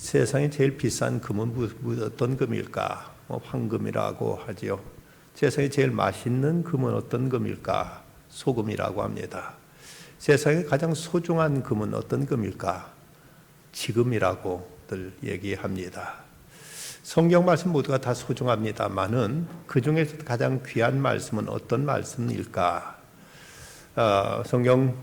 세상에 제일 비싼 금은 어떤 금일까? 황금이라고 하지요. 세상에 제일 맛있는 금은 어떤 금일까? 소금이라고 합니다. 세상에 가장 소중한 금은 어떤 금일까? 지금이라고들 얘기합니다. 성경 말씀 모두가 다 소중합니다만은 그 중에서 가장 귀한 말씀은 어떤 말씀일까? 성경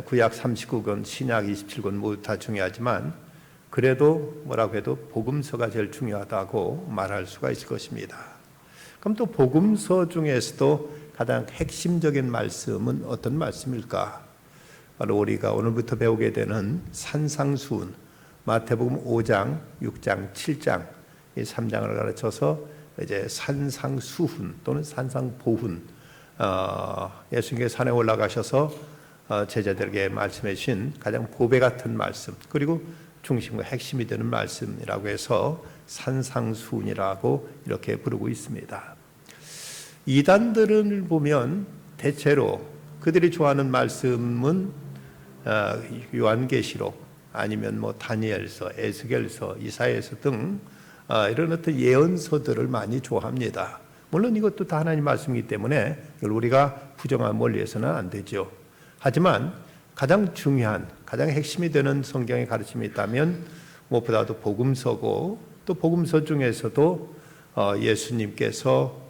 구약 39권, 신약 27권 모두 다 중요하지만 그래도 뭐라고 해도 복음서가 제일 중요하다고 말할 수가 있을 것입니다. 그럼 또 복음서 중에서도 가장 핵심적인 말씀은 어떤 말씀일까? 바로 우리가 오늘부터 배우게 되는 산상수훈, 마태복음 5장, 6장, 7장 이 3장을 가르쳐서 이제 산상수훈 또는 산상보훈, 예수님께서 산에 올라가셔서 제자들에게 말씀해 주신 가장 보배 같은 말씀, 그리고 중심과 핵심이 되는 말씀이라고 해서 산상수훈이라고 이렇게 부르고 있습니다. 이단들을 보면 대체로 그들이 좋아하는 말씀은 요한계시록 아니면 다니엘서, 에스겔서, 이사야서 등 이런 어떤 예언서들을 많이 좋아합니다. 물론 이것도 다 하나님 말씀이기 때문에 우리가 부정하면 멀리해서는 안 되죠. 하지만 가장 중요한, 가장 핵심이 되는 성경의 가르침이 있다면 무엇보다도 복음서고, 또 복음서 중에서도 예수님께서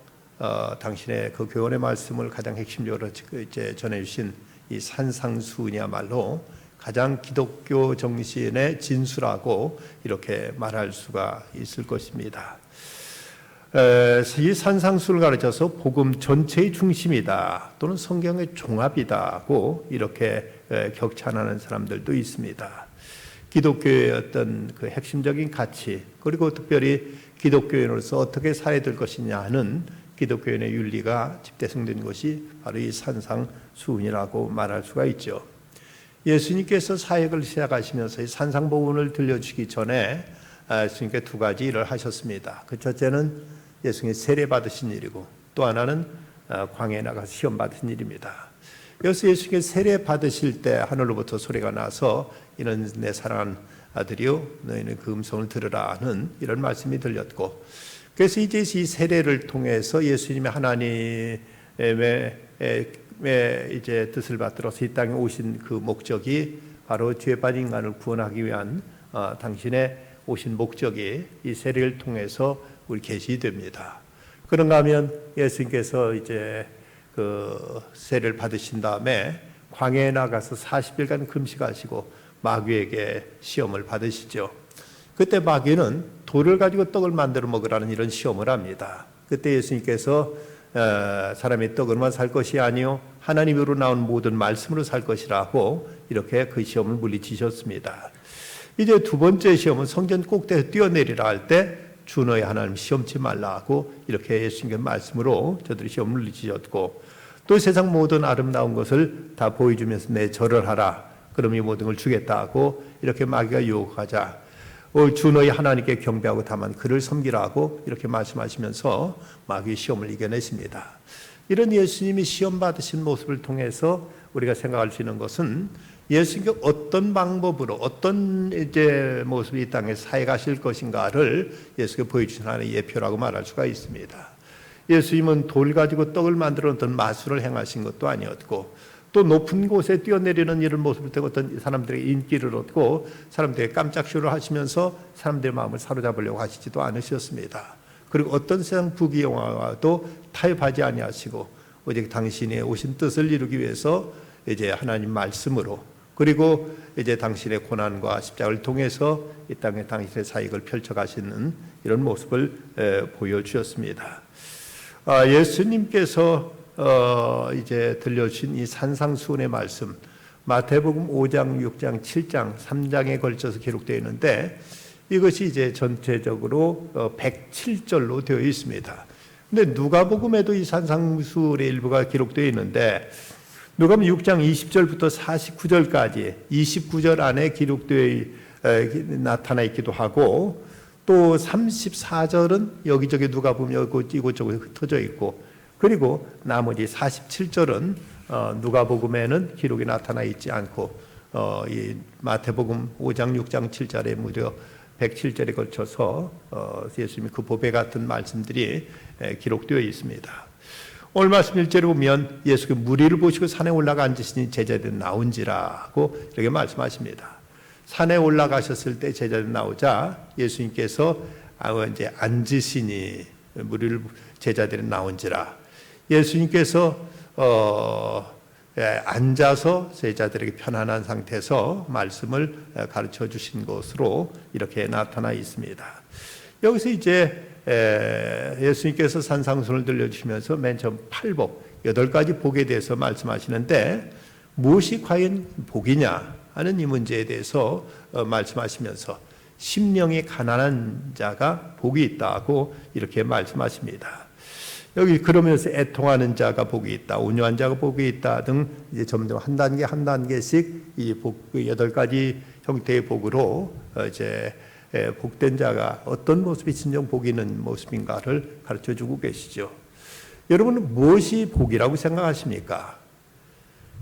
당신의 그 교훈의 말씀을 가장 핵심적으로 이제 전해주신 이 산상수훈이야말로 가장 기독교 정신의 진수라고 이렇게 말할 수가 있을 것입니다. 이 산상수를 가르쳐서 복음 전체의 중심이다 또는 성경의 종합이다고 이렇게 격찬하는 사람들도 있습니다. 기독교의 어떤 그 핵심적인 가치, 그리고 특별히 기독교인으로서 어떻게 살아야 될 것이냐 하는 기독교인의 윤리가 집대성된 것이 바로 이 산상수훈이라고 말할 수가 있죠. 예수님께서 사역을 시작하시면서 이 산상보훈을 들려주기 전에 예수님께 두 가지 일을 하셨습니다. 그 첫째는 예수님이 세례 받으신 일이고, 또 하나는 광야에 나가서 시험 받으신 일입니다. 여기서 예수님께 세례 받으실 때 하늘로부터 소리가 나서 이는 내 사랑하는 아들이요 너희는 그 음성을 들으라 하는 이런 말씀이 들렸고, 그래서 이제 이 세례를 통해서 예수님의 하나님의 이제 뜻을 받들어서 이 땅에 오신 그 목적이 바로 죄 빠진 인간을 구원하기 위한 당신의 오신 목적이 이 세례를 통해서 우리 계시됩니다. 그런가 하면 예수님께서 이제 그 세례를 받으신 다음에 광야에 나가서 40일간 금식하시고 마귀에게 시험을 받으시죠. 그때 마귀는 돌을 가지고 떡을 만들어 먹으라는 이런 시험을 합니다. 그때 예수님께서 사람이 떡으로만 살 것이 아니요 하나님으로 나온 모든 말씀으로 살 것이라고 이렇게 그 시험을 물리치셨습니다. 이제 두 번째 시험은 성전 꼭대기에 뛰어내리라 할 때 주 너희 하나님 시험치 말라고 이렇게 예수님의 말씀으로 저들이 시험을 물리치셨고, 또 세상 모든 아름다운 것을 다 보여주면서 내 절을 하라, 그럼 이 모든 걸 주겠다고 이렇게 마귀가 유혹하자 주 너희 하나님께 경배하고 다만 그를 섬기라고 이렇게 말씀하시면서 마귀의 시험을 이겨내십니다. 이런 예수님이 시험 받으신 모습을 통해서 우리가 생각할 수 있는 것은 예수님께 어떤 방법으로 어떤 이제 모습이 이 땅에 사역하실 것인가를 예수님께 보여주신 하나의 예표라고 말할 수가 있습니다. 예수님은 돌 가지고 떡을 만들어 어떤 마술을 행하신 것도 아니었고, 또 높은 곳에 뛰어내리는 이런 모습을 통해 어떤 사람들의 인기를 얻고 사람들에게 깜짝 쇼를 하시면서 사람들의 마음을 사로잡으려고 하시지도 않으셨습니다. 그리고 어떤 세상 부귀영화와도 타협하지 아니하시고 오직 당신의 오신 뜻을 이루기 위해서 이제 하나님 말씀으로, 그리고 이제 당신의 고난과 십자가를 통해서 이 땅에 당신의 사역을 펼쳐가시는 이런 모습을 보여주셨습니다. 예수님께서 이제 들려주신 이 산상수훈의 말씀, 마태복음 5장, 6장, 7장, 3장에 걸쳐서 기록되어 있는데 이것이 이제 전체적으로 107절로 되어 있습니다. 근데 누가복음에도 이 산상수훈의 일부가 기록되어 있는데 누가복음 6장 20절부터 49절까지 29절 안에 기록되어 나타나 있기도 하고, 또 34절은 여기저기 누가 보면 이곳저곳 흩어져 있고, 그리고 나머지 47절은 누가복음에는 기록이 나타나 있지 않고 이 마태복음 5장, 6장, 7절에 무려 107절에 걸쳐서 예수님의 그 보배 같은 말씀들이 기록되어 있습니다. 오늘 말씀 1절에 보면 예수께서 무리를 보시고 산에 올라가 앉으시니 제자들이 나온지라고 이렇게 말씀하십니다. 산에 올라가셨을 때 제자들이 나오자 예수님께서 이제 앉으시니 무리를 제자들이 나온지라. 예수님께서 앉아서 제자들에게 편안한 상태에서 말씀을 가르쳐 주신 것으로 이렇게 나타나 있습니다. 여기서 이제 예수님께서 산상수훈을 들려주시면서 맨 처음 8복, 8가지 복에 대해서 말씀하시는데 무엇이 과연 복이냐 하는 이 문제에 대해서 말씀하시면서 심령이 가난한 자가 복이 있다고 이렇게 말씀하십니다. 여기 그러면서 애통하는 자가 복이 있다, 온유한 자가 복이 있다 등 이제 점점 한 단계 한 단계씩 이 복, 8가지 형태의 복으로 이제 복된 자가 어떤 모습이 진정 복이 있는 모습인가를 가르쳐 주고 계시죠. 여러분은 무엇이 복이라고 생각하십니까?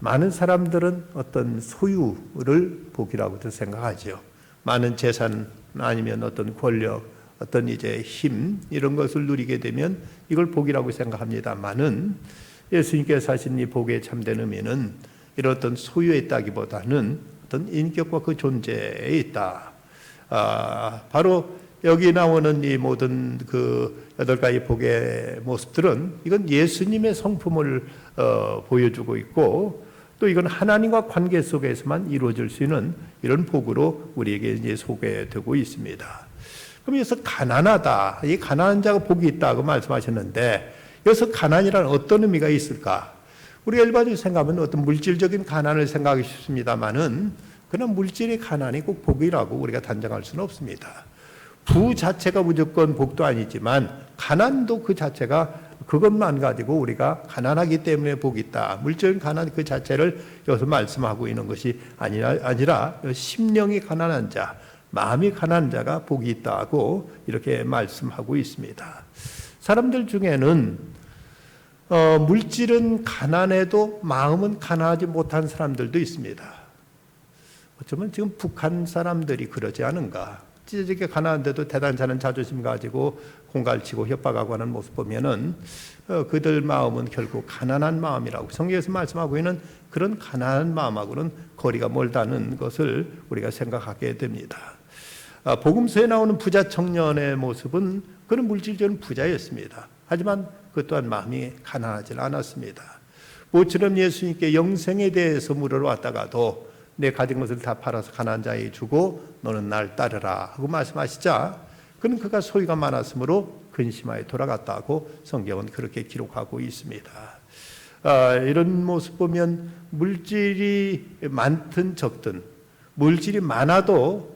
많은 사람들은 어떤 소유를 복이라고 생각하죠. 많은 재산 아니면 어떤 권력, 어떤 이제 힘 이런 것을 누리게 되면 이걸 복이라고 생각합니다만은 예수님께서 하신 이 복의 참된 의미는 이런 어떤 소유에 있다기보다는 어떤 인격과 그 존재에 있다. 바로 여기 나오는 이 모든 그 8가지 복의 모습들은 이건 예수님의 성품을 보여주고 있고 또 이건 하나님과 관계 속에서만 이루어질 수 있는 이런 복으로 우리에게 이제 소개되고 있습니다. 그럼 여기서 가난하다, 이 가난한 자가 복이 있다고 말씀하셨는데 여기서 가난이란 어떤 의미가 있을까? 우리가 일반적으로 생각하면 어떤 물질적인 가난을 생각하기 쉽습니다만은 그런 물질의 가난이 꼭 복이라고 우리가 단정할 수는 없습니다. 부 자체가 무조건 복도 아니지만 가난도 그 자체가 그것만 가지고 우리가 가난하기 때문에 복이 있다. 물질적인 가난 그 자체를 여기서 말씀하고 있는 것이 아니라 심령이 가난한 자, 마음이 가난한 자가 복이 있다고 이렇게 말씀하고 있습니다. 사람들 중에는 물질은 가난해도 마음은 가난하지 못한 사람들도 있습니다. 어쩌면 지금 북한 사람들이 그러지 않은가. 찢어지게 가난한데도 대단찮은 자존심 가지고 공갈치고 협박하고 하는 모습 보면은 그들 마음은 결국 가난한 마음이라고 성경에서 말씀하고 있는 그런 가난한 마음하고는 거리가 멀다는 것을 우리가 생각하게 됩니다. 복음서에 나오는 부자 청년의 모습은 그런 물질적인 부자였습니다. 하지만 그 또한 마음이 가난하지 않았습니다. 모처럼 예수님께 영생에 대해서 물으러 왔다가도 내 가진 것을 다 팔아서 가난한 자에게 주고 너는 날 따르라 하고 말씀하시자 그는 그가 소유가 많았으므로 근심하여 돌아갔다고 성경은 그렇게 기록하고 있습니다. 이런 모습 보면 물질이 많든 적든 물질이 많아도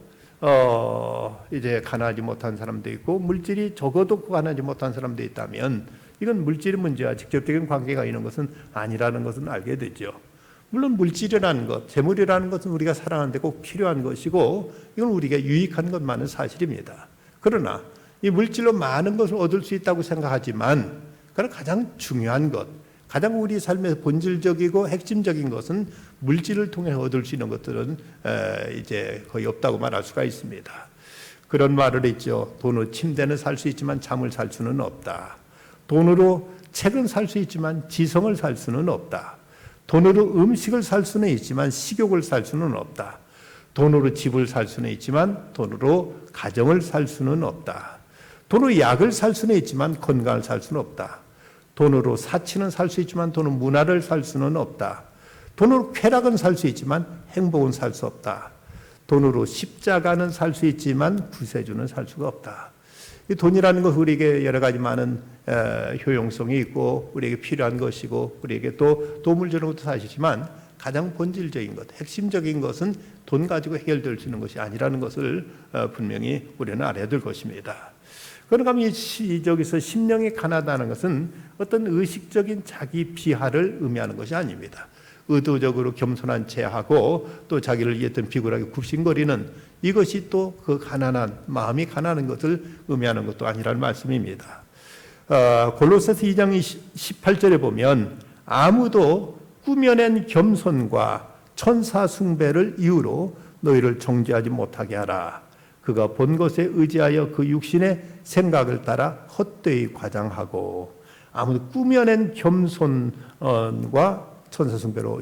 이제 가난하지 못한 사람도 있고 물질이 적어도 가난하지 못한 사람도 있다면 이건 물질의 문제와 직접적인 관계가 있는 것은 아니라는 것은 알게 되죠. 물론 물질이라는 것, 재물이라는 것은 우리가 살아가는데 꼭 필요한 것이고 이건 우리가 유익한 것만은 사실입니다. 그러나 이 물질로 많은 것을 얻을 수 있다고 생각하지만 그러나 가장 중요한 것, 가장 우리 삶에서 본질적이고 핵심적인 것은 물질을 통해 얻을 수 있는 것들은 이제 거의 없다고 말할 수가 있습니다. 그런 말을 했죠. 돈으로 침대는 살 수 있지만 잠을 살 수는 없다. 돈으로 책은 살 수 있지만 지성을 살 수는 없다. 돈으로 음식을 살 수는 있지만 식욕을 살 수는 없다. 돈으로 집을 살 수는 있지만 돈으로 가정을 살 수는 없다. 돈으로 약을 살 수는 있지만 건강을 살 수는 없다. 돈으로 사치는 살 수 있지만 돈으로 문화를 살 수는 없다. 돈으로 쾌락은 살 수 있지만 행복은 살 수 없다. 돈으로 십자가는 살 수 있지만 구세주는 살 수가 없다. 이 돈이라는 것은 우리에게 여러 가지 많은 효용성이 있고 우리에게 필요한 것이고 우리에게 또 도움을 주는 것도 사실이지만 가장 본질적인 것, 핵심적인 것은 돈 가지고 해결될 수 있는 것이 아니라는 것을 분명히 우리는 알아야 될 것입니다. 그러니까 여기서 심령이 가난하다는 것은 어떤 의식적인 자기 비하를 의미하는 것이 아닙니다. 의도적으로 겸손한 채 하고 또 자기를 어떤 비굴하게 굽신거리는 이것이 또 그 가난한 마음이 가난한 것을 의미하는 것도 아니라는 말씀입니다. 골로새서 2장 18절에 보면 아무도 꾸며낸 겸손과 천사 숭배를 이유로 너희를 정죄하지 못하게 하라. 그가 본 것에 의지하여 그 육신의 생각을 따라 헛되이 과장하고. 아무도 꾸며낸 겸손과 천사 숭배로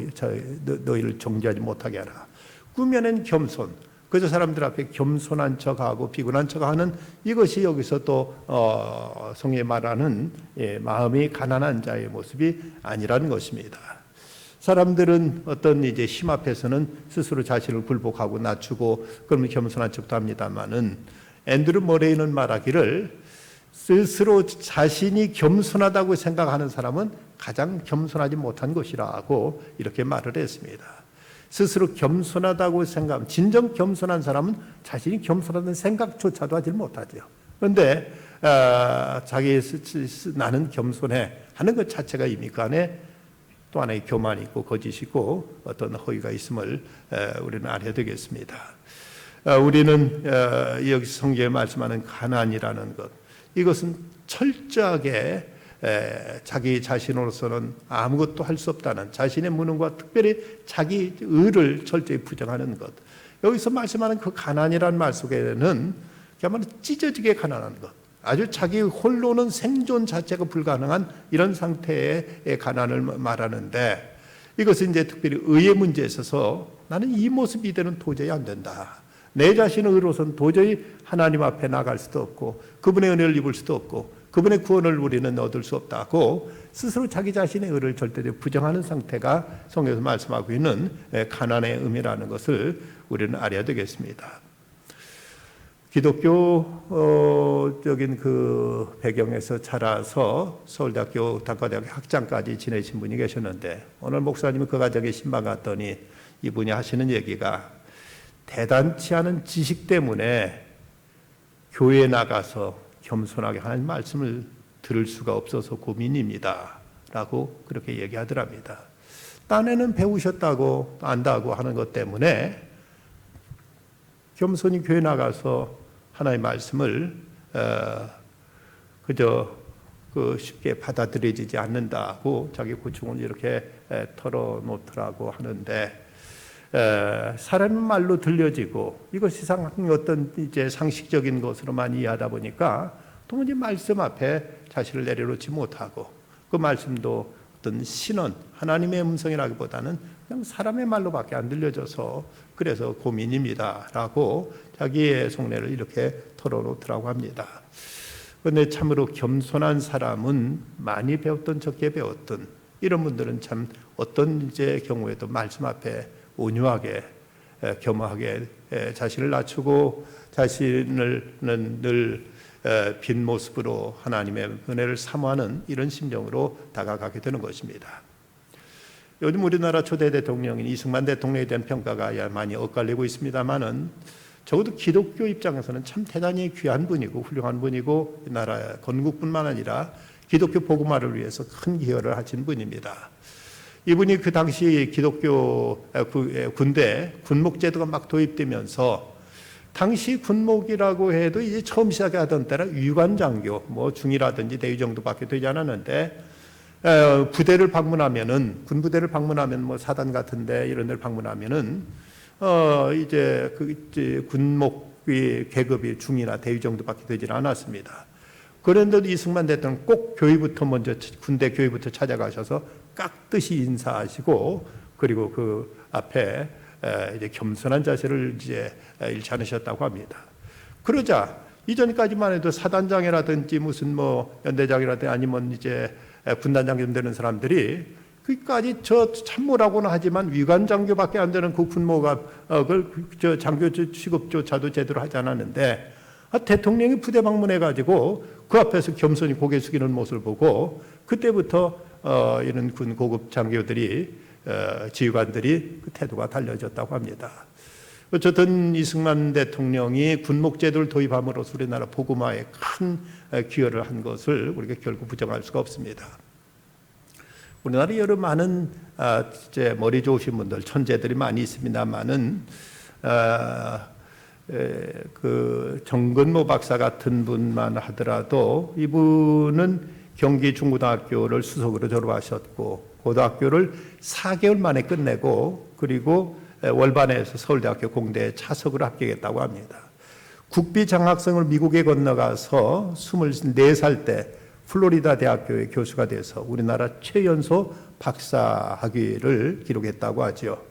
너희를 정죄하지 못하게 하라. 꾸며낸 겸손, 그저 사람들 앞에 겸손한 척하고 비굴한 척하는 이것이 여기서 또 성경이 말하는 마음이 가난한 자의 모습이 아니라는 것입니다. 사람들은 어떤 이제 힘 앞에서는 스스로 자신을 굴복하고 낮추고 그러면 겸손한 척도 합니다만은, 앤드류 머레이는 말하기를 스스로 자신이 겸손하다고 생각하는 사람은 가장 겸손하지 못한 것이라고 이렇게 말을 했습니다. 스스로 겸손하다고 생각하면, 진정 겸손한 사람은 자신이 겸손하다는 생각조차도 하지 못하죠. 그런데 나는 겸손해 하는 것 자체가 이미 그 안에 또 하나의 교만이 있고 거짓이고 어떤 허위가 있음을 우리는 알아야 되겠습니다. 우리는 여기 성경에 말씀하는 가난이라는 것, 이것은 철저하게 자기 자신으로서는 아무것도 할 수 없다는, 자신의 무능과 특별히 자기 의를 철저히 부정하는 것. 여기서 말씀하는 그 가난이라는 말 속에는 그야말로 찢어지게 가난한 것, 아주 자기 홀로는 생존 자체가 불가능한 이런 상태의 가난을 말하는데, 이것은 이제 특별히 의의 문제에 있어서 나는 이 모습이 이대로는 도저히 안 된다. 내 자신의 의로서는 도저히 하나님 앞에 나갈 수도 없고 그분의 은혜를 입을 수도 없고 그분의 구원을 우리는 얻을 수 없다고 스스로 자기 자신의 의를 절대로 부정하는 상태가 성경에서 말씀하고 있는 가난의 의미라는 것을 우리는 알아야 되겠습니다. 기독교적인 그 배경에서 자라서 서울대학교 단과대학 학장까지 지내신 분이 계셨는데, 오늘 목사님이 그 가정에 신방 갔더니 이분이 하시는 얘기가, 대단치 않은 지식 때문에 교회에 나가서 겸손하게 하는 말씀을 들을 수가 없어서 고민입니다 라고 그렇게 얘기하더랍니다. 딴에는 배우셨다고 안다고 하는 것 때문에 겸손히 교회 나가서 하나의 말씀을 그저 쉽게 받아들여지지 않는다고 자기 고충을 이렇게 털어놓더라고 하는데, 사람의 말로 들려지고 이것이 어떤 이제 상식적인 것으로만 이해하다 보니까 도무지 말씀 앞에 자신을 내려놓지 못하고, 그 말씀도 어떤 신원, 하나님의 음성이라기보다는 그냥 사람의 말로밖에 안 들려져서 그래서 고민입니다라고 자기의 속내를 이렇게 털어놓더라고 합니다. 그런데 참으로 겸손한 사람은 많이 배웠던 적게 배웠던 이런 분들은 참 어떤 이제 경우에도 말씀 앞에 온유하게 겸허하게 자신을 낮추고 자신을 늘 빈 모습으로 하나님의 은혜를 사모하는 이런 심정으로 다가가게 되는 것입니다. 요즘 우리나라 초대 대통령인 이승만 대통령에 대한 평가가 많이 엇갈리고 있습니다만은, 적어도 기독교 입장에서는 참 대단히 귀한 분이고 훌륭한 분이고 나라 건국뿐만 아니라 기독교 복음화를 위해서 큰 기여를 하신 분입니다. 이분이 그 당시 기독교 군대 군목제도가 막 도입되면서, 당시 군목이라고 해도 이제 처음 시작하던 때라 위관장교, 중이라든지 대위 정도밖에 되지 않았는데, 부대를 방문하면은, 군부대를 방문하면 사단 같은데 이런 데를 방문하면은 이제 군목의 계급이 중이나 대위 정도밖에 되지 않았습니다. 그런데도 이승만 대통령 꼭 군대 교위부터 찾아가셔서 깍듯이 인사하시고, 그리고 그 앞에 이제 겸손한 자세를 이제 잃지 않으셨다고 합니다. 그러자 이전까지만 해도 사단장이라든지 무슨 연대장이라든지 아니면 이제 군단장교 되는 사람들이 그까지 참모라고는 하지만 위관장교밖에 안 되는 그 군모가 장교 취급조차도 제대로 하지 않았는데, 대통령이 부대 방문해가지고 그 앞에서 겸손히 고개 숙이는 모습을 보고 그때부터 이런 군 고급 장교들이 지휘관들이 그 태도가 달라졌다고 합니다. 어쨌든 이승만 대통령이 군목제도를 도입함으로써 우리나라 복음화에 큰 기여를 한 것을 우리가 결코 부정할 수가 없습니다. 우리나라에 여러 많은 이제 머리 좋으신 분들, 천재들이 많이 있습니다만은 그 정근모 박사 같은 분만 하더라도 이분은 경기 중고등학교를 수석으로 졸업하셨고 고등학교를 4개월 만에 끝내고 그리고 월반에서 서울대학교 공대에 차석으로 합격했다고 합니다. 국비 장학생을 미국에 건너가서 24살 때 플로리다 대학교의 교수가 돼서 우리나라 최연소 박사 학위를 기록했다고 하죠.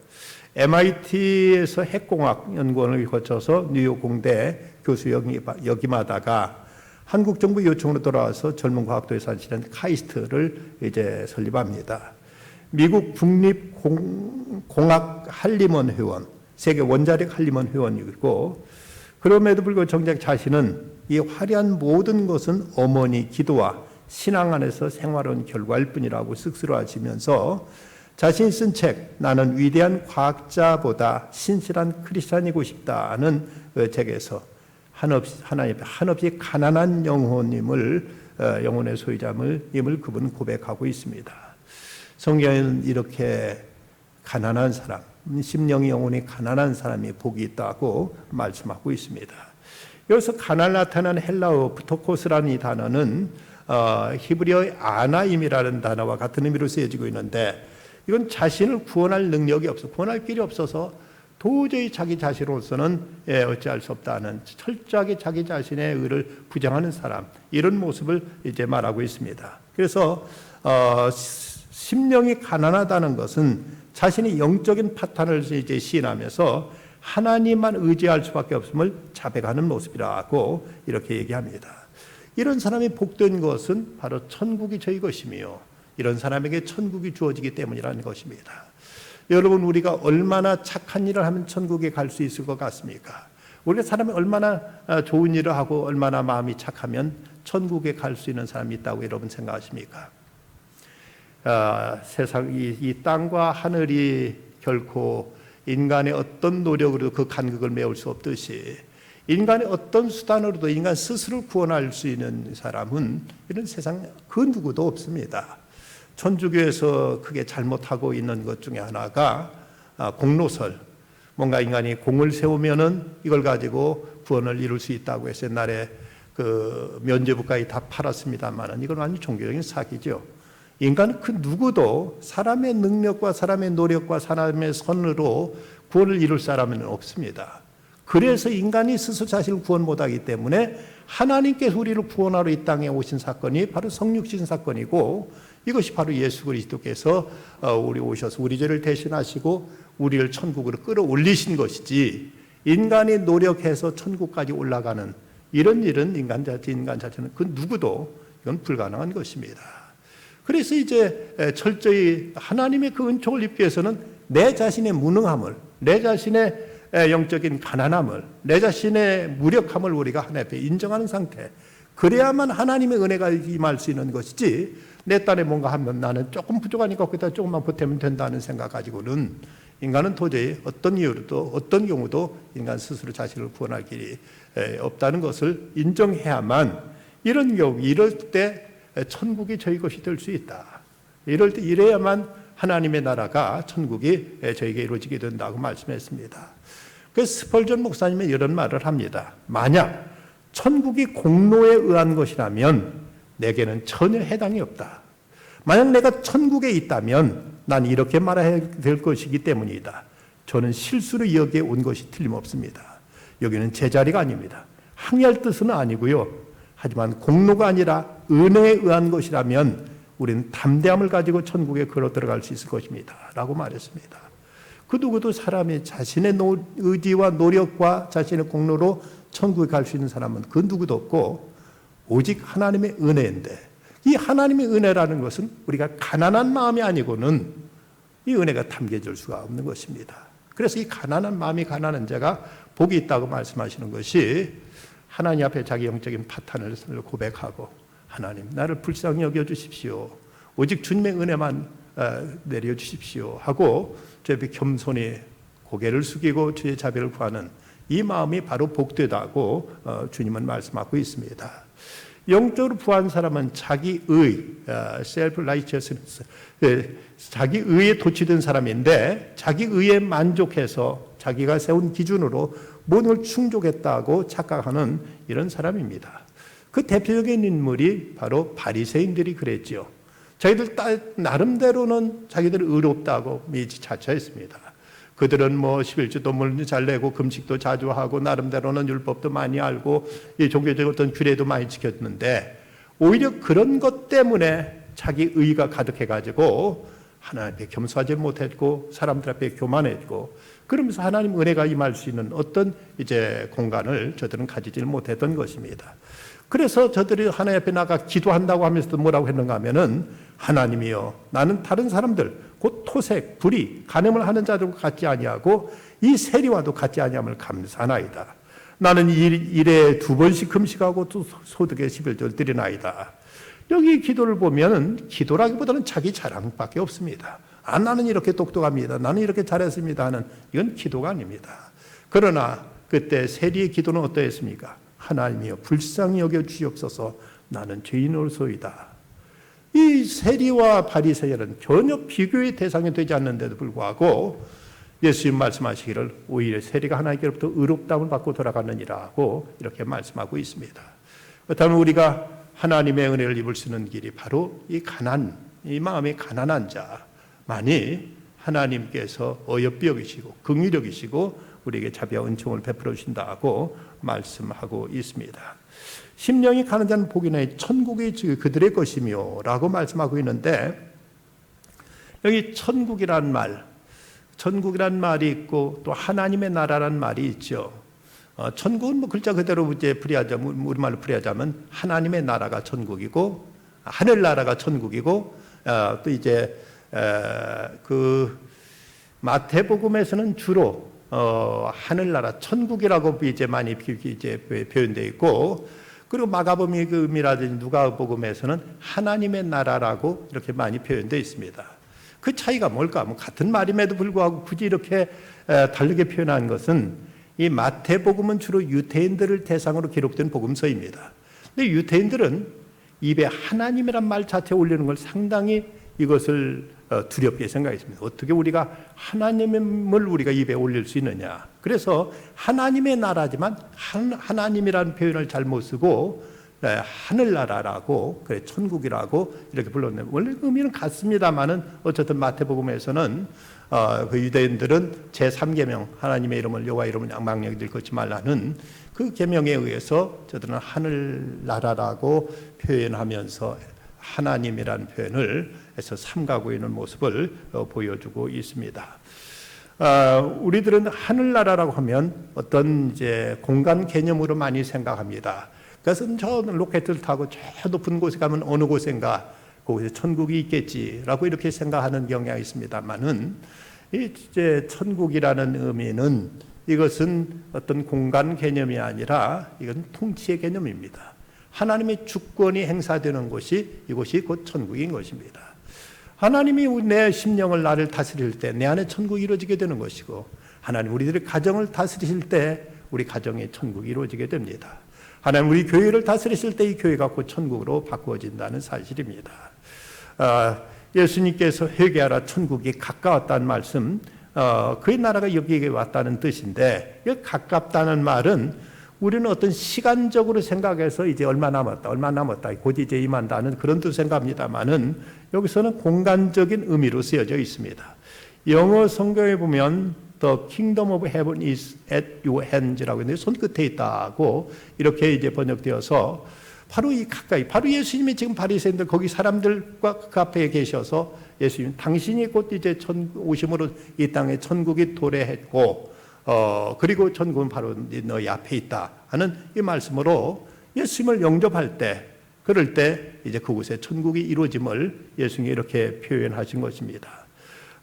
MIT에서 핵공학 연구원을 거쳐서 뉴욕 공대 교수 역임하다가 한국 정부 요청으로 돌아와서 젊은 과학도에 산실한 카이스트를 이제 설립합니다. 미국 국립공학 한림원 회원, 세계 원자력 한림원 회원이고, 그럼에도 불구하고 정작 자신은 이 화려한 모든 것은 어머니 기도와 신앙 안에서 생활한 결과일 뿐이라고 스스로하시면서 자신이 쓴 책 나는 위대한 과학자보다 신실한 크리스찬이고 싶다는 책에서 하나님 한없이 가난한 영혼임을 영혼의 소유자임을 그분은 고백하고 있습니다. 성경에는 이렇게 가난한 사람, 심령이 영혼이 가난한 사람이 복이 있다고 말씀하고 있습니다. 여기서 가난 나타난 헬라어 프토코스라는 이 단어는 히브리어의 아나임이라는 단어와 같은 의미로 쓰여지고 있는데, 이건 자신을 구원할 능력이 없어, 구원할 길이 없어서 도저히 자기 자신으로서는 어찌할 수 없다는, 철저하게 자기 자신의 의를 부정하는 사람, 이런 모습을 이제 말하고 있습니다. 그래서 심령이 가난하다는 것은 자신이 영적인 파탄을 이제 시인하면서 하나님만 의지할 수밖에 없음을 자백하는 모습이라고 이렇게 얘기합니다. 이런 사람이 복된 것은 바로 천국이 저희 것이며 이런 사람에게 천국이 주어지기 때문이라는 것입니다. 여러분, 우리가 얼마나 착한 일을 하면 천국에 갈 수 있을 것 같습니까? 우리가 사람이 얼마나 좋은 일을 하고 얼마나 마음이 착하면 천국에 갈 수 있는 사람이 있다고 여러분 생각하십니까? 세상 이 땅과 하늘이 결코 인간의 어떤 노력으로도 그 간극을 메울 수 없듯이 인간의 어떤 수단으로도 인간 스스로를 구원할 수 있는 사람은 이런 세상 그 누구도 없습니다. 천주교에서 크게 잘못하고 있는 것 중에 하나가 공로설, 뭔가 인간이 공을 세우면은 이걸 가지고 구원을 이룰 수 있다고 해서 옛날에 그 면죄부까지 다 팔았습니다만은 이건 완전 종교적인 사기죠. 인간은 그 누구도 사람의 능력과 사람의 노력과 사람의 선으로 구원을 이룰 사람은 없습니다. 그래서 인간이 스스로 자신을 구원 못하기 때문에 하나님께서 우리를 구원하러 이 땅에 오신 사건이 바로 성육신 사건이고, 이것이 바로 예수 그리스도께서 우리 오셔서 우리 죄를 대신하시고 우리를 천국으로 끌어올리신 것이지, 인간이 노력해서 천국까지 올라가는 이런 일은 인간 자체는 그 누구도 이건 불가능한 것입니다. 그래서 이제 철저히 하나님의 그 은총을 입기 위해서는 내 자신의 무능함을, 내 자신의 영적인 가난함을, 내 자신의 무력함을 우리가 하나님 앞에 인정하는 상태, 그래야만 하나님의 은혜가 임할 수 있는 것이지, 내 딴에 뭔가 하면 나는 조금 부족하니까 거기다 조금만 보태면 된다는 생각 가지고는 인간은 도저히 어떤 이유로도 어떤 경우도 인간 스스로 자신을 구원할 길이 없다는 것을 인정해야만, 이런 경우 이럴 때 천국이 저희 것이 될 수 있다. 이럴 때 이래야만 하나님의 나라가 천국이 저에게 이루어지게 된다고 말씀했습니다. 그래서 스펄전 목사님은 이런 말을 합니다. 만약 천국이 공로에 의한 것이라면 내게는 전혀 해당이 없다. 만약 내가 천국에 있다면 난 이렇게 말해야 될 것이기 때문이다. 저는 실수로 여기에 온 것이 틀림없습니다. 여기는 제 자리가 아닙니다. 항의할 뜻은 아니고요. 하지만 공로가 아니라 은혜에 의한 것이라면 우리는 담대함을 가지고 천국에 걸어 들어갈 수 있을 것입니다. 라고 말했습니다. 그 누구도 사람이 자신의 의지와 노력과 자신의 공로로 천국에 갈 수 있는 사람은 그 누구도 없고 오직 하나님의 은혜인데, 이 하나님의 은혜라는 것은 우리가 가난한 마음이 아니고는 이 은혜가 담겨질 수가 없는 것입니다. 그래서 이 가난한 마음이 가난한 자가 복이 있다고 말씀하시는 것이, 하나님 앞에 자기 영적인 파탄을 고백하고 하나님 나를 불쌍히 여겨주십시오, 오직 주님의 은혜만 내려주십시오 하고 주 앞에 겸손히 고개를 숙이고 주의 자비를 구하는 이 마음이 바로 복되다고 주님은 말씀하고 있습니다. 영적으로 부한 사람은 자기의 self-righteousness, 자기의에 도취된 사람인데 자기의에 만족해서 자기가 세운 기준으로 모든 걸 충족했다고 착각하는 이런 사람입니다. 그 대표적인 인물이 바로 바리새인들이 그랬죠. 자기들 나름대로는 자기들이 의롭다고 자처했습니다. 그들은 뭐 11주도 잘 내고 금식도 자주 하고 나름대로는 율법도 많이 알고 이 종교적 어떤 규례도 많이 지켰는데 오히려 그런 것 때문에 자기 의가 가득해가지고 하나님 앞에 겸손하지 못했고 사람들 앞에 교만했고 그러면서 하나님 은혜가 임할 수 있는 어떤 이제 공간을 저들은 가지질 못했던 것입니다. 그래서 저들이 하나님 앞에 나가 기도한다고 하면서도 뭐라고 했는가 하면은 하나님이여 나는 다른 사람들 곧 토색, 불의, 간음을 하는 자들과 같지 아니하고 이 세리와도 같지 아니함을 감사하나이다. 나는 일에 2번씩 금식하고 또 소득의 11조를 드리나이다. 여기 기도를 보면 기도라기보다는 자기 자랑밖에 없습니다. 나는 이렇게 똑똑합니다. 나는 이렇게 잘했습니다 하는 이건 기도가 아닙니다. 그러나 그때 세리의 기도는 어떠했습니까? 하나님이여 불쌍히 여겨 주시옵소서 나는 죄인으로소이다. 이 세리와 바리새인은 전혀 비교의 대상이 되지 않는데도 불구하고 예수님 말씀하시기를 오히려 세리가 하나님께로부터 의롭다움을 받고 돌아가느니라고 이렇게 말씀하고 있습니다. 그렇다면 우리가 하나님의 은혜를 입을 수 있는 길이 바로 이 마음이 가난한 자만이 하나님께서 어여삐 여기시고 긍휼히 여기시고 우리에게 자비와 은총을 베풀어 주신다고 말씀하고 있습니다. 심령이 가난한 자는 복이 나니 천국이 그들의 것이며 라고 말씀하고 있는데 여기 천국이란 말이 있고 또 하나님의 나라란 말이 있죠. 천국은 뭐 글자 그대로 이제 우리말로 풀이하자면 하나님의 나라가 천국이고 하늘 나라가 천국이고 또 이제 그 마태복음에서는 주로 하늘나라 천국이라고 이제 많이 이제 표현되어 있고 그리고 마가복음이라든지 누가복음에서는 하나님의 나라라고 이렇게 많이 표현되어 있습니다. 그 차이가 뭘까? 뭐 같은 말임에도 불구하고 굳이 이렇게 다르게 표현한 것은 이 마태복음은 주로 유대인들을 대상으로 기록된 복음서입니다. 근데 유대인들은 입에 하나님이란 말 자체에 올리는 걸 상당히 이것을 두렵게 생각했습니다. 어떻게 우리가 하나님을 우리가 입에 올릴 수 있느냐. 그래서 하나님의 나라지만 하나님이라는 표현을 잘못 쓰고 하늘나라라고 그래 천국이라고 이렇게 불렀는데 원래 의미는 같습니다만은 어쨌든 마태복음에서는 그 유대인들은 제3계명 하나님의 이름을 여호와 이름을 망령되이 걷지 말라는 그 계명에 의해서 저들은 하늘나라라고 표현하면서 하나님이라는 표현을 해서 삼가고 있는 모습을 보여주고 있습니다. 우리들은 하늘나라라고 하면 어떤 이제 공간 개념으로 많이 생각합니다. 그래서 저 로켓을 타고 저 높은 곳에 가면 어느 곳인가 거기서 천국이 있겠지라고 이렇게 생각하는 경향이 있습니다만은 이제 천국이라는 의미는 이것은 어떤 공간 개념이 아니라 이건 통치의 개념입니다. 하나님의 주권이 행사되는 곳이 이곳이 곧 천국인 것입니다. 하나님이 내 심령을 나를 다스릴 때 내 안에 천국이 이루어지게 되는 것이고 하나님 우리들의 가정을 다스리실 때 우리 가정의 천국이 이루어지게 됩니다. 하나님 우리 교회를 다스리실 때 이 교회가 곧 천국으로 바꾸어진다는 사실입니다. 예수님께서 회개하라 천국이 가까웠다는 말씀 그의 나라가 여기에 왔다는 뜻인데 가깝다는 말은 우리는 어떤 시간적으로 생각해서 이제 얼마 남았다 곧 이제 임한다는 그런 뜻 생각합니다만은 여기서는 공간적인 의미로 쓰여져 있습니다. 영어 성경에 보면 The kingdom of heaven is at your hands라고 했는데 손끝에 있다고 이렇게 이제 번역되어서 바로 이 가까이 바로 예수님이 지금 바리새인들 거기 사람들과 그 앞에 계셔서 예수님 당신이 곧 이제 오심으로 이 땅에 천국이 도래했고 그리고 천국은 바로 너희 앞에 있다 하는 이 말씀으로 예수님을 영접할 때 그럴 때 이제 그곳에 천국이 이루어짐을 예수님이 이렇게 표현하신 것입니다.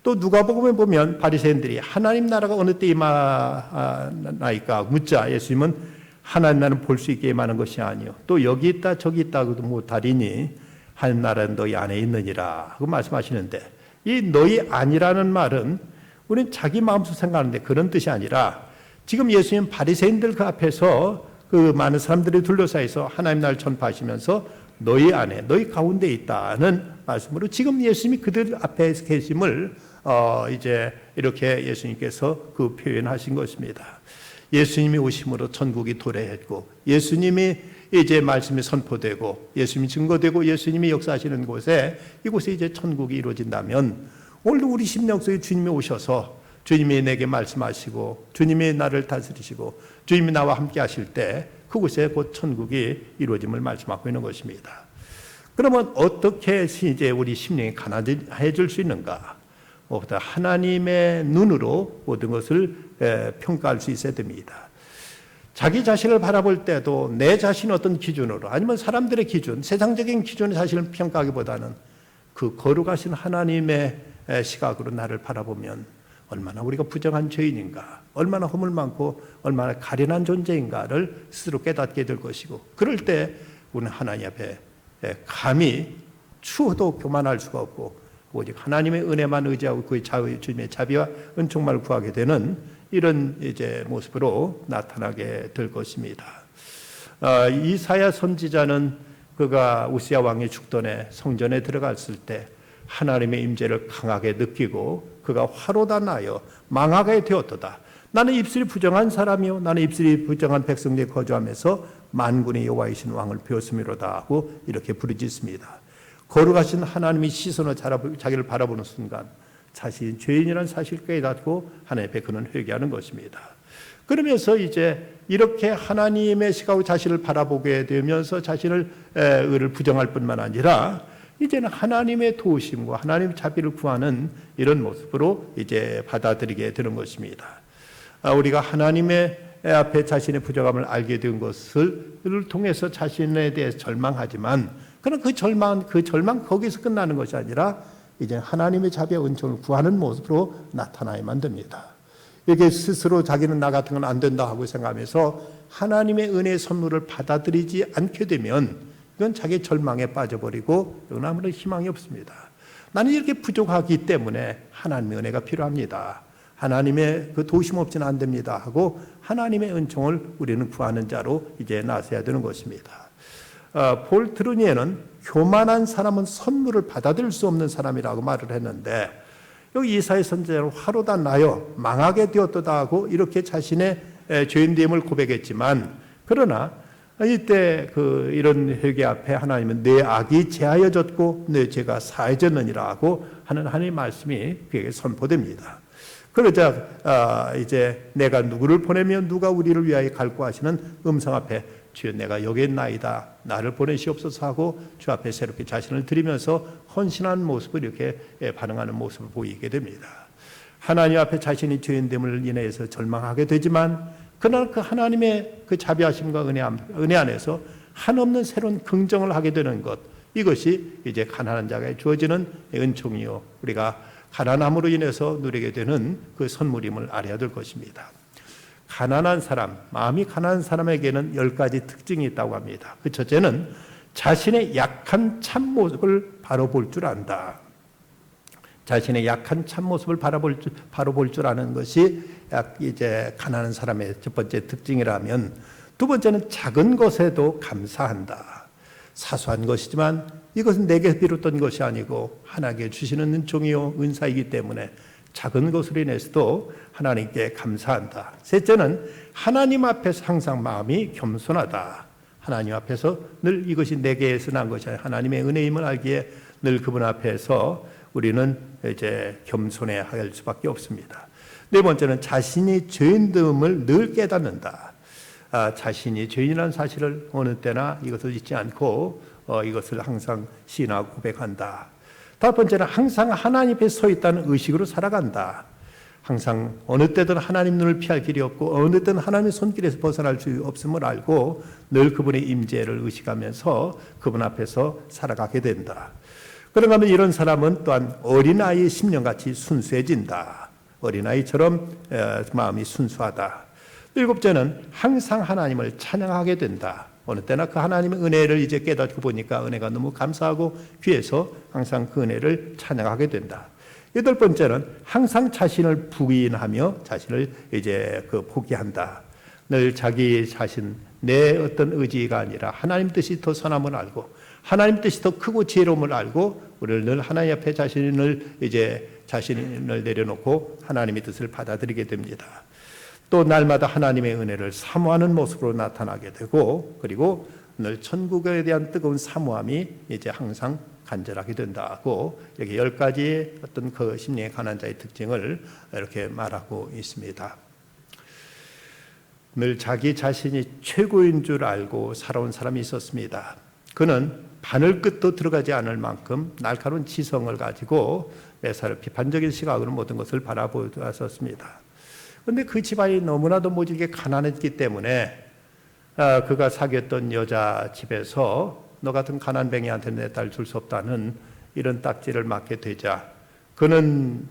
또 누가복음에 보면 바리새인들이 하나님 나라가 어느 때 임하나이까 묻자 예수님은 하나님 나라는 볼 수 있게 임하는 것이 아니요 또 여기 있다 저기 있다고도 못하리니 하나님 나라는 너희 안에 있느니라 하고 말씀하시는데 이 너희 안이라는 말은 우리는 자기 마음속으로 생각하는데 그런 뜻이 아니라 지금 예수님 바리새인들 그 앞에서 그 많은 사람들이 둘러싸여서 하나님 나라를 전파하시면서 너희 안에 너희 가운데 있다는 말씀으로 지금 예수님이 그들 앞에 계심을 이제 이렇게 예수님께서 그 표현하신 것입니다. 예수님이 오심으로 천국이 도래했고 예수님이 이제 말씀이 선포되고 예수님이 증거되고 예수님이 역사하시는 곳에 이곳에 이제 천국이 이루어진다면 오늘도 우리 심령 속에 주님이 오셔서 주님이 내게 말씀하시고 주님이 나를 다스리시고 주님이 나와 함께 하실 때 그곳에 곧 천국이 이루어짐을 말씀하고 있는 것입니다. 그러면 어떻게 이제 우리 심령이 가난해질 수 있는가? 무엇보다 하나님의 눈으로 모든 것을 평가할 수 있어야 됩니다. 자기 자신을 바라볼 때도 내 자신 어떤 기준으로 아니면 사람들의 기준, 세상적인 기준의 자신을 평가하기보다는 그 거룩하신 하나님의 시각으로 나를 바라보면 얼마나 우리가 부정한 죄인인가, 얼마나 허물 많고 얼마나 가련한 존재인가를 스스로 깨닫게 될 것이고, 그럴 때 우리는 하나님 앞에 감히 추워도 교만할 수가 없고 오직 하나님의 은혜만 의지하고 그의 주님의 자비와 은총만을 구하게 되는 이런 이제 모습으로 나타나게 될 것입니다. 이사야 선지자는 그가 우시야 왕이 죽던 해 성전에 들어갔을 때 하나님의 임재를 강하게 느끼고 그가 화로다 나여 망하게 되었도다. 나는 입술이 부정한 사람이요 나는 입술이 부정한 백성들에 거주하면서 만군의 여호와이신 왕을 배웠음이로다 하고 이렇게 부르짖습니다. 거룩하신 하나님이 시선으로 자기를 바라보는 순간 자신이 죄인이라는 사실을 깨닫고 하나님 앞에 그는 회개하는 것입니다. 그러면서 이제 이렇게 하나님의 시각으로 자신을 바라보게 되면서 자신을 의를 부정할 뿐만 아니라 이제는 하나님의 도우심과 하나님의 자비를 구하는 이런 모습으로 이제 받아들이게 되는 것입니다. 우리가 하나님의 앞에 자신의 부정함을 알게 된 것을 통해서 자신에 대해서 절망하지만 그러나 그 절망 거기서 끝나는 것이 아니라 이제 하나님의 자비와 은총을 구하는 모습으로 나타나야만 됩니다. 이게 스스로 자기는 나 같은 건 안 된다 하고 생각하면서 하나님의 은혜의 선물을 받아들이지 않게 되면 이건 자기의 절망에 빠져버리고 이건 아무런 희망이 없습니다. 나는 이렇게 부족하기 때문에 하나님의 은혜가 필요합니다. 하나님의 그 도우심 없이는 안 됩니다 하고 하나님의 은총을 우리는 구하는 자로 이제 나서야 되는 것입니다. 폴 트루니에는 교만한 사람은 선물을 받아들일 수 없는 사람이라고 말을 했는데 여기 이사야 선지자는 화로다 나여 망하게 되었도다 하고 이렇게 자신의 죄인됨을 고백했지만 그러나 이때 이런 회개 앞에 하나님은 내 악이 제하여졌고 내 죄가 사해졌느니라 하고 하는 하나님의 말씀이 그에게 선포됩니다. 그러자 이제 내가 누구를 보내면 누가 우리를 위하여 갈고 하시는 음성 앞에 주여 내가 여기 있나이다 나를 보내시옵소서 하고 주 앞에 새롭게 자신을 드리면서 헌신한 모습을 이렇게 반응하는 모습을 보이게 됩니다. 하나님 앞에 자신이 죄인됨을 인해서 절망하게 되지만 그러나 그 하나님의 그 자비하심과 은혜 안에서 한없는 새로운 긍정을 하게 되는 것, 이것이 이제 가난한 자에게 주어지는 은총이요 우리가 가난함으로 인해서 누리게 되는 그 선물임을 알아야 될 것입니다. 가난한 사람, 마음이 가난한 사람에게는 10가지 특징이 있다고 합니다. 그 첫째는 자신의 약한 참모습을 바로 볼 줄 안다. 자신의 약한 참모습을 바로 볼 줄 아는 것이 이제 가난한 사람의 첫 번째 특징이라면, 두 번째는 작은 것에도 감사한다. 사소한 것이지만 이것은 내게 비롯된 것이 아니고 하나님께 주시는 은총이요 은사이기 때문에 작은 것으로 인해서도 하나님께 감사한다. 셋째는 하나님 앞에서 항상 마음이 겸손하다. 하나님 앞에서 늘 이것이 내게서 난 것이 아니라 하나님의 은혜임을 알기에 늘 그분 앞에서 우리는 이제 겸손해야 할 수밖에 없습니다. 네 번째는 자신이 죄인됨을 늘 깨닫는다. 자신이 죄인이라는 사실을 어느 때나 이것을 잊지 않고 이것을 항상 시인하고 고백한다. 다섯 번째는 항상 하나님 앞에 서 있다는 의식으로 살아간다. 항상 어느 때든 하나님 눈을 피할 길이 없고 어느 때는 하나님의 손길에서 벗어날 수 없음을 알고 늘 그분의 임재를 의식하면서 그분 앞에서 살아가게 된다. 그런가 하면 이런 사람은 또한 어린아이의 심령같이 순수해진다. 어린아이처럼 마음이 순수하다. 일곱째는 항상 하나님을 찬양하게 된다. 어느 때나 그 하나님의 은혜를 이제 깨닫고 보니까 은혜가 너무 감사하고 귀해서 항상 그 은혜를 찬양하게 된다. 여덟 번째는 항상 자신을 부인하며 자신을 이제 포기한다. 늘 자기 자신, 내 어떤 의지가 아니라 하나님 뜻이 더 선함을 알고 하나님 뜻이 더 크고 지혜로움을 알고 우리를 늘 하나님 앞에 자신을 내려놓고 하나님의 뜻을 받아들이게 됩니다. 또 날마다 하나님의 은혜를 사모하는 모습으로 나타나게 되고 그리고 늘 천국에 대한 뜨거운 사모함이 이제 항상 간절하게 된다고 이렇게 10가지 어떤 그 심령의 가난자의 특징을 이렇게 말하고 있습니다. 늘 자기 자신이 최고인 줄 알고 살아온 사람이 있었습니다. 그는 바늘 끝도 들어가지 않을 만큼 날카로운 지성을 가지고 매사를 비판적인 시각으로 모든 것을 바라보았었습니다. 그런데 그 집안이 너무나도 모질게 가난했기 때문에 그가 사귀었던 여자 집에서 너 같은 가난뱅이한테 내 딸 줄 수 없다는 이런 딱지를 맞게 되자 그는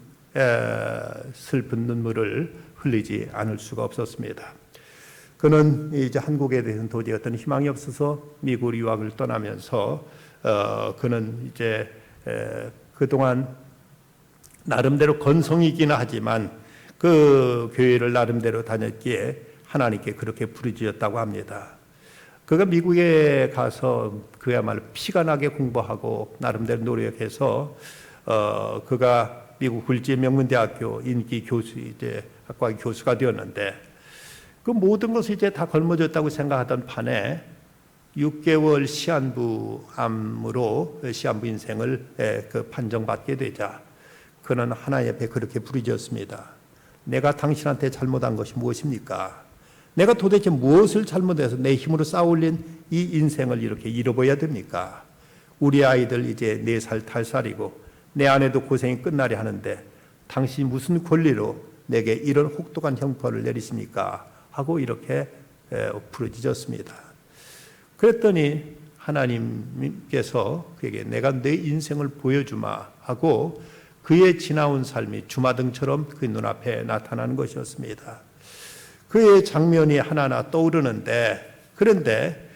슬픈 눈물을 흘리지 않을 수가 없었습니다. 그는 이제 한국에 대해서는 도저히 어떤 희망이 없어서 미국 유학을 떠나면서 그는 이제 그동안 나름대로 건성이긴 하지만 그 교회를 나름대로 다녔기에 하나님께 그렇게 부르짖었다고 합니다. 그가 미국에 가서 그야말로 피가 나게 공부하고 나름대로 노력해서 그가 미국 굴지의 명문대학교 인기 교수 이제 학과의 교수가 되었는데 그 모든 것을 이제 다 걸머졌다고 생각하던 판에 6개월 시한부 인생을 그 판정받게 되자 그는 하나님 앞에 그렇게 부르짖었습니다. 내가 당신한테 잘못한 것이 무엇입니까? 내가 도대체 무엇을 잘못해서 내 힘으로 쌓아올린 이 인생을 이렇게 잃어버려야 됩니까? 우리 아이들 이제 4살, 5살이고 내 아내도 고생이 끝나려 하는데 당신이 무슨 권리로 내게 이런 혹독한 형벌을 내리십니까? 하고 이렇게 부르짖었습니다. 그랬더니 하나님께서 그에게 내가 내 인생을 보여주마 하고 그의 지나온 삶이 주마등처럼 그 눈앞에 나타나는 것이었습니다. 그의 장면이 하나하나 떠오르는데 그런데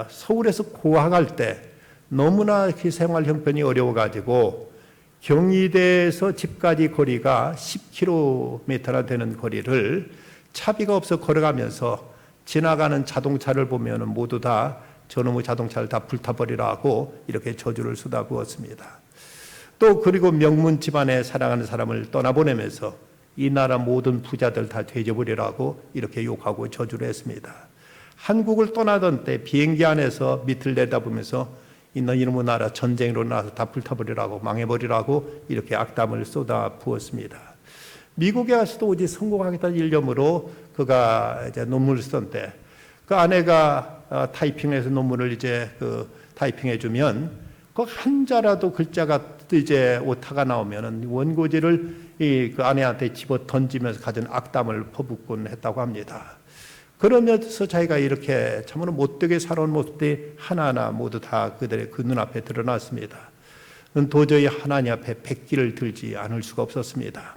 서울에서 고학할 때 너무나 그 생활 형편이 어려워가지고 경희대에서 집까지 거리가 10km나 되는 거리를 차비가 없어 걸어가면서 지나가는 자동차를 보면 모두 다 저놈의 자동차를 다 불타버리라고 이렇게 저주를 쏟아부었습니다. 또 그리고 명문 집안에 사랑하는 사람을 떠나보내면서 이 나라 모든 부자들 다 돼져버리라고 이렇게 욕하고 저주를 했습니다. 한국을 떠나던 때 비행기 안에서 밑을 내다보면서 이놈의 나라 전쟁으로 나서 다 불타버리라고 망해버리라고 이렇게 악담을 쏟아부었습니다. 미국에 가서도 오직 성공하겠다는 일념으로 그가 이제 논문을 쓰던데 그 아내가 타이핑해서 논문을 이제 타이핑해주면 그 한자라도 글자가 이제 오타가 나오면은 원고지를 그 아내한테 집어 던지면서 가진 악담을 퍼붓곤 했다고 합니다. 그러면서 자기가 이렇게 참으로 못되게 살아온 모습들이 하나하나 모두 다 그들의 그 눈앞에 드러났습니다. 도저히 하나님 앞에 백기를 들지 않을 수가 없었습니다.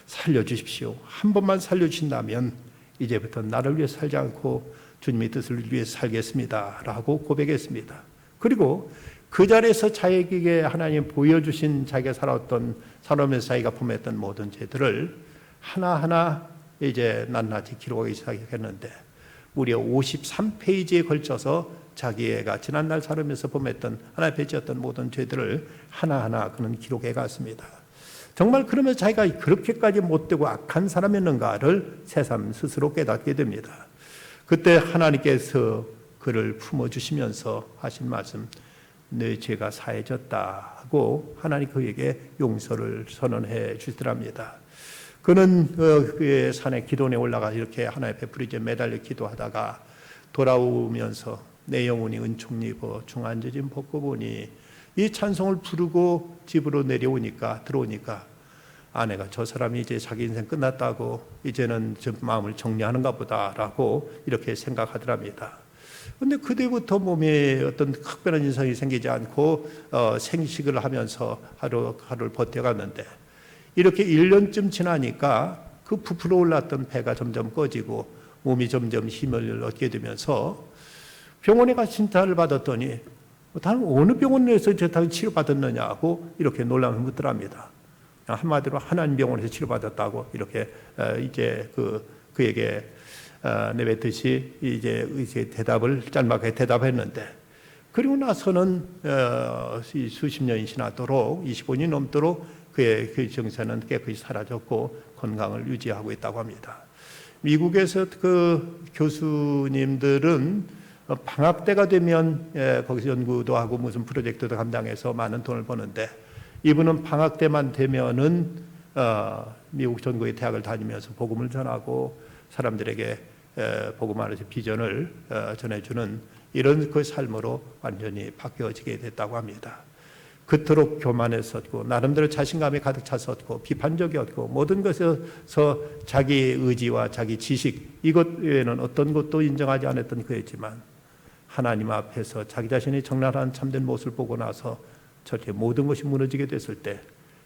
살려주십시오. 한 번만 살려주신다면 이제부터 나를 위해 살지 않고 주님의 뜻을 위해 살겠습니다 라고 고백했습니다. 그리고 그 자리에서 자기에게 하나님 보여주신 자기가 살아오면서 자기가 범했던 모든 죄들을 하나하나 이제 낱낱이 기록하기 시작했는데 무려 53페이지에 걸쳐서 자기가 지난날 살아오면서 범했던 하나님 앞에 지었던 모든 죄들을 하나하나 그는 기록해 갔습니다. 정말 그러면서 자기가 그렇게까지 못되고 악한 사람이었는가를 새삼 스스로 깨닫게 됩니다. 그때 하나님께서 그를 품어주시면서 하신 말씀, 내 죄가 사해졌다 하고 하나님 그에게 용서를 선언해 주시더랍니다. 그는 그의 산에 기도원에 올라가 이렇게 하나님 앞에 부르짖어 매달려 기도하다가 돌아오면서 내 영혼이 은총을 입어 중한저짐 벗고 보니 이 찬송을 부르고 집으로 들어오니까 아내가 저 사람이 이제 자기 인생 끝났다고 이제는 좀 마음을 정리하는가 보다라고 이렇게 생각하더랍니다. 그런데 그때부터 몸에 어떤 특별한 인상이 생기지 않고 생식을 하면서 하루를 버텨갔는데 이렇게 1년쯤 지나니까 그 부풀어 올랐던 배가 점점 꺼지고 몸이 점점 힘을 얻게 되면서 병원에 가서 진찰을 받았더니 다른 어느 병원에서 저 치료받았느냐고 이렇게 놀라면서 묻더랍니다. 한마디로 하나님 병원에서 치료받았다고 이렇게 이제 그에게 내뱉듯이 이제 대답을 짤막하게 대답했는데 그리고 나서는 수십 년이 지나도록 25년이 넘도록 그의 그 증세는 깨끗이 사라졌고 건강을 유지하고 있다고 합니다. 미국에서 그 교수님들은 방학 때가 되면 거기서 연구도 하고 무슨 프로젝트도 감당해서 많은 돈을 버는데, 이분은 방학 때만 되면은 미국 전국의 대학을 다니면서 복음을 전하고 사람들에게 복음 안에서 비전을 전해주는 이런 그 삶으로 완전히 바뀌어지게 됐다고 합니다. 그토록 교만했었고 나름대로 자신감이 가득 찼었고 비판적이었고 모든 것에서 자기 의지와 자기 지식 이것 외에는 어떤 것도 인정하지 않았던 그였지만, 하나님 앞에서 자기 자신이 적나라한 참된 모습을 보고 나서 저렇게 모든 것이 무너지게 됐을 때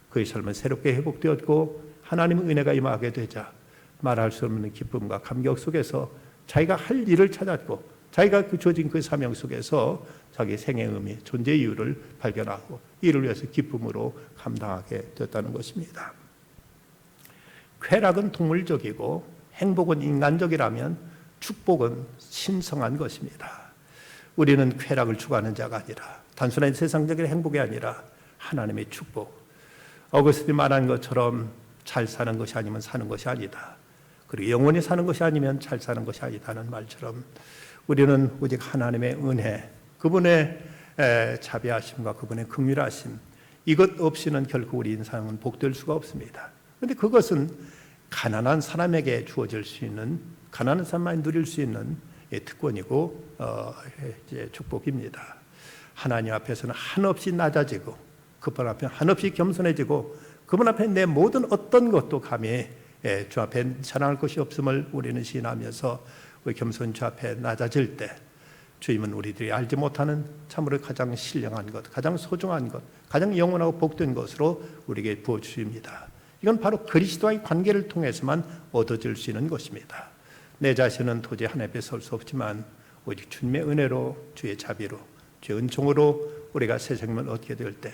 그의 삶은 새롭게 회복되었고 하나님의 은혜가 임하게 되자 말할 수 없는 기쁨과 감격 속에서 자기가 할 일을 찾았고 자기가 주어진 그 사명 속에서 자기 생의 의미, 존재의 이유를 발견하고 이를 위해서 기쁨으로 감당하게 됐다는 것입니다. 쾌락은 동물적이고 행복은 인간적이라면 축복은 신성한 것입니다. 우리는 쾌락을 추구하는 자가 아니라 단순한 세상적인 행복이 아니라 하나님의 축복, 어거스틴이 말한 것처럼 잘 사는 것이 아니면 사는 것이 아니다. 그리고 영원히 사는 것이 아니면 잘 사는 것이 아니다는 말처럼 우리는 오직 하나님의 은혜, 그분의 자비하심과 그분의 긍휼하심, 이것 없이는 결코 우리 인생은 복될 수가 없습니다. 그런데 그것은 가난한 사람에게 주어질 수 있는, 가난한 사람만이 누릴 수 있는 특권이고 축복입니다. 하나님 앞에서는 한없이 낮아지고 그분 앞에 한없이 겸손해지고 그분 앞에 내 모든 어떤 것도 감히 주 앞에 자랑할 것이 없음을 우리는 시인하면서 우리 겸손 주 앞에 낮아질 때 주님은 우리들이 알지 못하는 참으로 가장 신령한 것, 가장 소중한 것, 가장 영원하고 복된 것으로 우리에게 부어주십니다. 이건 바로 그리스도와의 관계를 통해서만 얻어질 수 있는 것입니다. 내 자신은 도저히 하나님 앞에 설 수 없지만 오직 주님의 은혜로, 주의 자비로, 주의 은총으로 우리가 새 생명을 얻게 될 때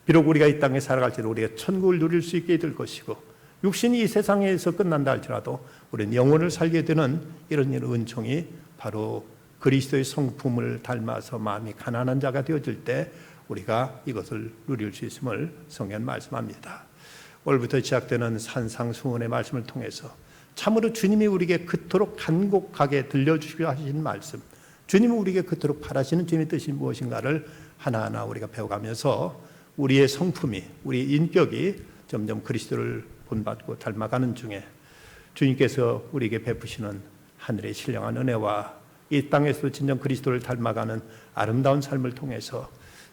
비록 우리가 이 땅에 살아갈 때 우리가 천국을 누릴 수 있게 될 것이고 육신이 이 세상에서 끝난다 할지라도 우리는 영혼을 살게 되는 이런 은총이 바로 그리스도의 성품을 닮아서 마음이 가난한 자가 되어질 때 우리가 이것을 누릴 수 있음을 성경은 말씀합니다. 오늘부터 시작되는 산상수훈의 말씀을 통해서 참으로 주님이 우리에게 그토록 간곡하게 들려주시려 하신 말씀, 주님이 우리에게 그토록 바라시는 주님의 뜻이 무엇인가를 하나하나 우리가 배워가면서 우리의 성품이, 우리의 인격이 점점 그리스도를 본받고 닮아가는 중에 주님께서 우리에게 베푸시는 하늘의 신령한 은혜와 이 땅에서도 진정 그리스도를 닮아가는 아름다운 삶을 통해서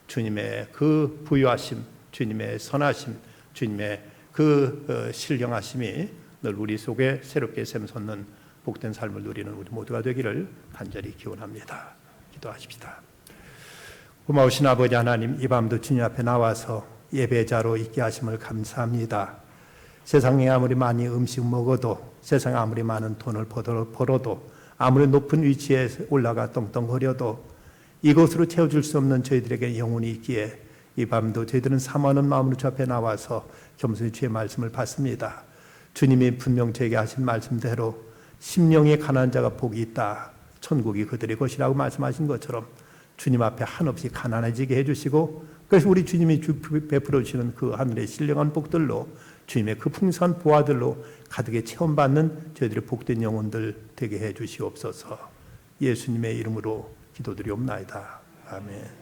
주님의 그 부유하심, 주님의 선하심, 주님의 그 신령하심이 늘 우리 속에 새롭게 샘솟는 복된 삶을 누리는 우리 모두가 되기를 간절히 기원합니다. 기도하십시다. 고마우신 아버지 하나님, 이 밤도 주님 앞에 나와서 예배자로 있게 하심을 감사합니다. 세상에 아무리 많이 음식 먹어도, 세상에 아무리 많은 돈을 벌어도, 아무리 높은 위치에 올라가 떵떵거려도 이것으로 채워줄 수 없는 저희들에게 영혼이 있기에 이 밤도 저희들은 사모하는 마음으로 주 앞에 나와서 겸손히 주의 말씀을 받습니다. 주님이 분명 저에게 하신 말씀대로 심령이 가난한 자가 복이 있다, 천국이 그들의 것이라고 말씀하신 것처럼 주님 앞에 한없이 가난해지게 해주시고, 그래서 우리 주님이 베풀어 주시는 그 하늘의 신령한 복들로, 주님의 그 풍성한 보화들로 가득히 체험받는 저희들의 복된 영혼들 되게 해주시옵소서. 예수님의 이름으로 기도드리옵나이다. 아멘.